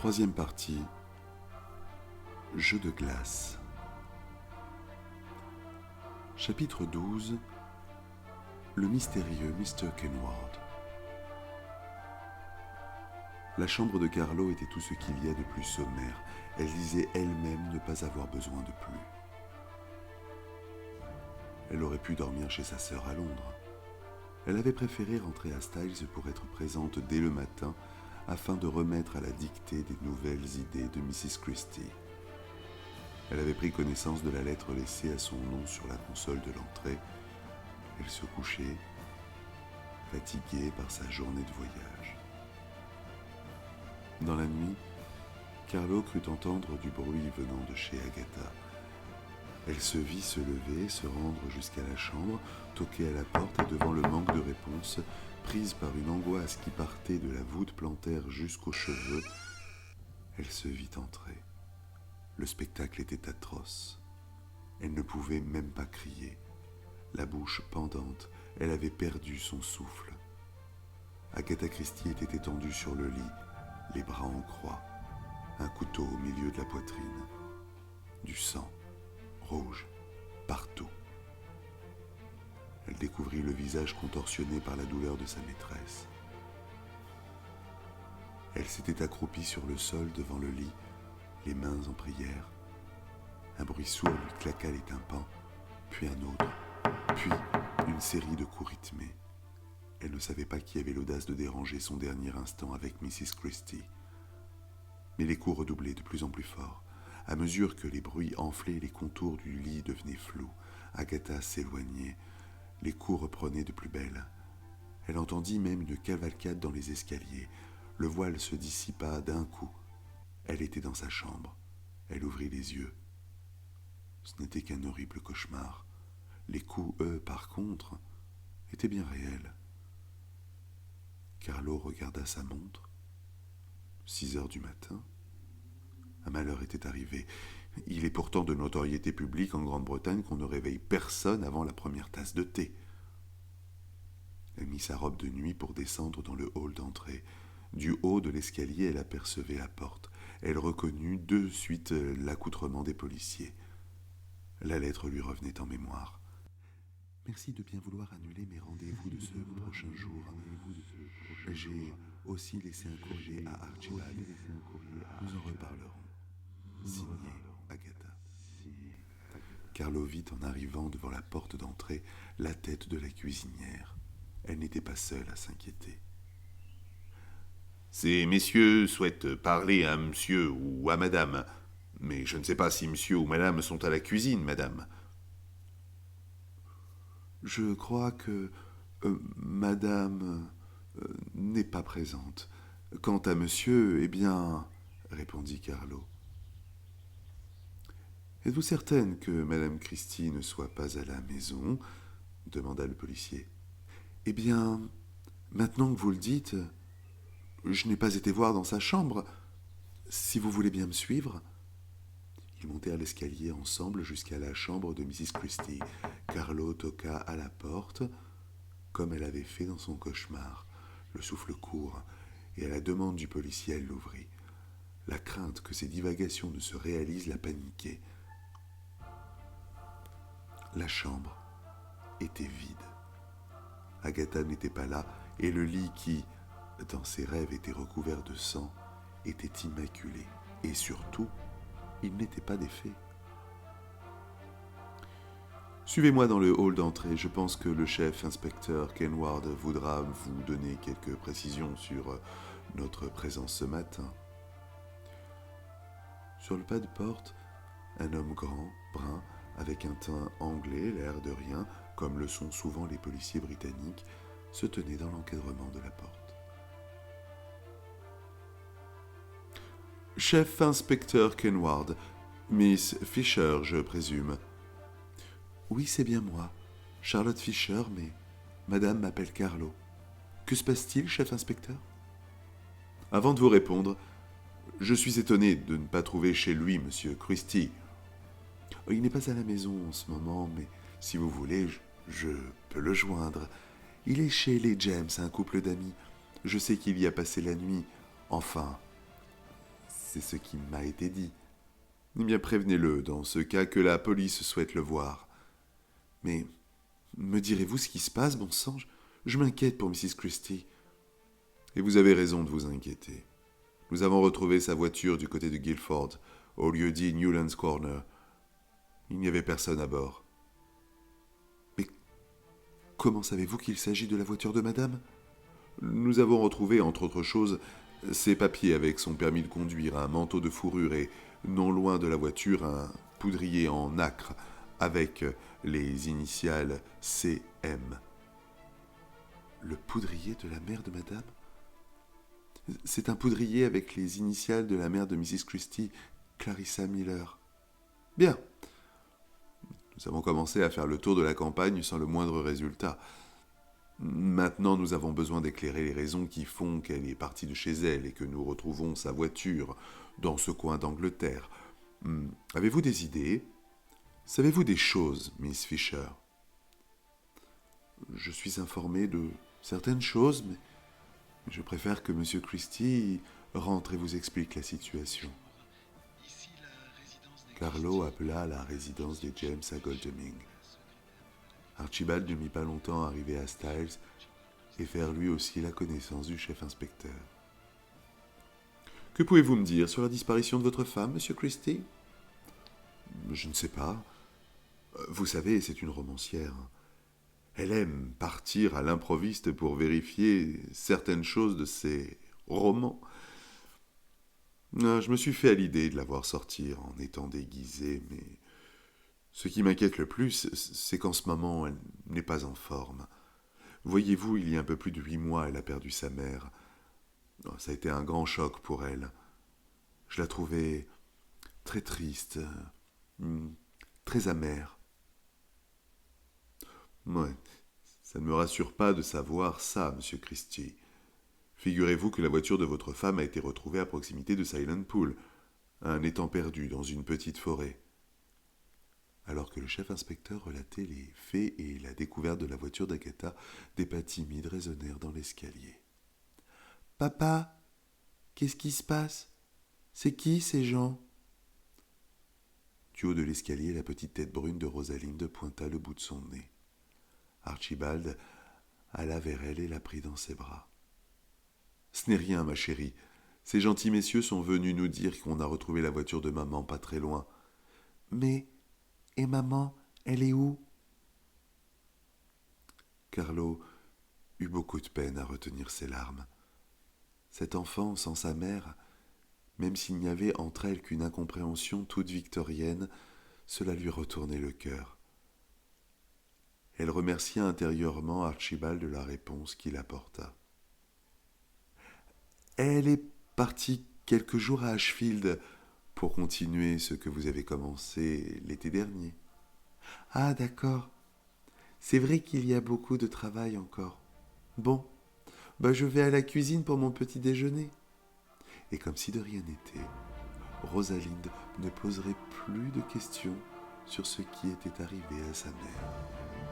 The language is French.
Troisième partie. Jeu de glace. Chapitre 12. Le mystérieux Mr. Kenward. La chambre de Carlo était tout ce qu'il y a de plus sommaire. Elle disait elle-même ne pas avoir besoin de plus. Elle aurait pu dormir chez sa sœur à Londres. Elle avait préféré rentrer à Styles pour être présente dès le matin afin de remettre à la dictée des nouvelles idées de Mrs. Christie. Elle avait pris connaissance de la lettre laissée à son nom sur la console de l'entrée. Elle se couchait, fatiguée par sa journée de voyage. Dans la nuit, Carlo crut entendre du bruit venant de chez Agatha. Elle se vit se lever, se rendre jusqu'à la chambre, toquer à la porte et devant le manque de réponse, prise par une angoisse qui partait de la voûte plantaire jusqu'aux cheveux, elle se vit entrer. Le spectacle était atroce. Elle ne pouvait même pas crier. La bouche pendante, elle avait perdu son souffle. Agatha Christie était étendue sur le lit, les bras en croix, un couteau au milieu de la poitrine. Du sang, rouge, partout. Elle découvrit le visage contorsionné par la douleur de sa maîtresse. Elle s'était accroupie sur le sol devant le lit, les mains en prière. Un bruit sourd lui claqua les tympans, puis un autre, puis une série de coups rythmés. Elle ne savait pas qui avait l'audace de déranger son dernier instant avec Mrs. Christie. Mais les coups redoublaient de plus en plus fort. À mesure que les bruits enflaient, les contours du lit devenaient flous. Agatha s'éloignait. Les coups reprenaient de plus belle. Elle entendit même une cavalcade dans les escaliers. Le voile se dissipa d'un coup. Elle était dans sa chambre. Elle ouvrit les yeux. Ce n'était qu'un horrible cauchemar. Les coups, eux, par contre, étaient bien réels. Carlo regarda sa montre. 6 heures du matin. Un malheur était arrivé. Il est pourtant de notoriété publique en Grande-Bretagne qu'on ne réveille personne avant la première tasse de thé. Elle mit sa robe de nuit pour descendre dans le hall d'entrée. Du haut de l'escalier, elle apercevait la porte. Elle reconnut de suite l'accoutrement des policiers. La lettre lui revenait en mémoire. Merci de bien vouloir annuler mes rendez-vous de ce prochain jour. J'ai aussi laissé un courrier à Archibald. Nous en reparlerons. Signé Agatha. Carlo vit en arrivant devant la porte d'entrée la tête de la cuisinière. Elle n'était pas seule à s'inquiéter. Ces messieurs souhaitent parler à monsieur ou à madame, mais je ne sais pas si monsieur ou madame sont à la cuisine, madame. Je crois que madame n'est pas présente. Quant à monsieur, eh bien, répondit Carlo. Êtes-vous certaine que madame Christie ne soit pas à la maison ? Demanda le policier. Eh bien, maintenant que vous le dites, je n'ai pas été voir dans sa chambre. Si vous voulez bien me suivre. Ils montèrent l'escalier ensemble jusqu'à la chambre de Mrs. Christie. Carlo toqua à la porte, comme elle avait fait dans son cauchemar, le souffle court, et à la demande du policier, elle l'ouvrit. La crainte que ses divagations ne se réalisent la paniquait. La chambre était vide. Agatha n'était pas là, et le lit qui, dans ses rêves, était recouvert de sang, était immaculé. Et surtout, il n'était pas défait. Suivez-moi dans le hall d'entrée. Je pense que le chef inspecteur Kenward voudra vous donner quelques précisions sur notre présence ce matin. Sur le pas de porte, un homme grand, brun, avec un teint anglais, l'air de rien, comme le sont souvent les policiers britanniques, se tenait dans l'encadrement de la porte. Chef inspecteur Kenward, Miss Fisher, je présume. Oui, c'est bien moi, Charlotte Fisher, mais madame m'appelle Carlo. Que se passe-t-il, chef inspecteur ? Avant de vous répondre, je suis étonné de ne pas trouver chez lui monsieur Christie. Il n'est pas à la maison en ce moment, mais si vous voulez, je peux le joindre. Il est chez les James, un couple d'amis. Je sais qu'il y a passé la nuit. Enfin, c'est ce qui m'a été dit. Eh bien, prévenez-le, dans ce cas, que la police souhaite le voir. Mais me direz-vous ce qui se passe, bon sang? Je m'inquiète pour Mrs. Christie. Et vous avez raison de vous inquiéter. Nous avons retrouvé sa voiture du côté de Guilford, au lieu dit Newlands Corner. Il n'y avait personne à bord. Mais comment savez-vous qu'il s'agit de la voiture de madame? Nous avons retrouvé, entre autres choses, ses papiers avec son permis de conduire, un manteau de fourrure et, non loin de la voiture, un poudrier en nacre avec les initiales CM. Le poudrier de la mère de madame? C'est un poudrier avec les initiales de la mère de Mrs. Christie, Clarissa Miller. Bien. Nous avons commencé à faire le tour de la campagne sans le moindre résultat. Maintenant, nous avons besoin d'éclairer les raisons qui font qu'elle est partie de chez elle et que nous retrouvons sa voiture dans ce coin d'Angleterre. Avez-vous des idées? Savez-vous des choses, Miss Fisher? Je suis informé de certaines choses, mais je préfère que M. Christie rentre et vous explique la situation. Carlo appela la résidence des James à Godalming. Archibald ne mit pas longtemps à arriver à Styles et faire lui aussi la connaissance du chef-inspecteur. Que pouvez-vous me dire sur la disparition de votre femme, Monsieur Christie? Je ne sais pas. Vous savez, c'est une romancière. Elle aime partir à l'improviste pour vérifier certaines choses de ses romans. Je me suis fait à l'idée de la voir sortir en étant déguisée, mais ce qui m'inquiète le plus, c'est qu'en ce moment, elle n'est pas en forme. Voyez-vous, il y a un peu plus de 8 mois, elle a perdu sa mère. Ça a été un grand choc pour elle. Je la trouvais très triste, très amère. Ouais, ça ne me rassure pas de savoir ça, Monsieur Christie. Figurez-vous que la voiture de votre femme a été retrouvée à proximité de Silent Pool, un étang perdu dans une petite forêt. Alors que le chef-inspecteur relatait les faits et la découverte de la voiture d'Agatha, des pas timides résonnèrent dans l'escalier. « Papa, qu'est-ce qui se passe? C'est qui ces gens ?» Du haut de l'escalier, la petite tête brune de Rosalinde pointa le bout de son nez. Archibald alla vers elle et la prit dans ses bras. « Ce n'est rien, ma chérie. Ces gentils messieurs sont venus nous dire qu'on a retrouvé la voiture de maman pas très loin. »« Mais... et maman, elle est où ?» Carlo eut beaucoup de peine à retenir ses larmes. Cette enfant, sans sa mère, même s'il n'y avait entre elles qu'une incompréhension toute victorienne, cela lui retournait le cœur. Elle remercia intérieurement Archibald de la réponse qu'il apporta. « Elle est partie quelques jours à Ashfield pour continuer ce que vous avez commencé l'été dernier. »« Ah, d'accord. C'est vrai qu'il y a beaucoup de travail encore. Bon, je vais à la cuisine pour mon petit déjeuner. » Et comme si de rien n'était, Rosalinde ne poserait plus de questions sur ce qui était arrivé à sa mère.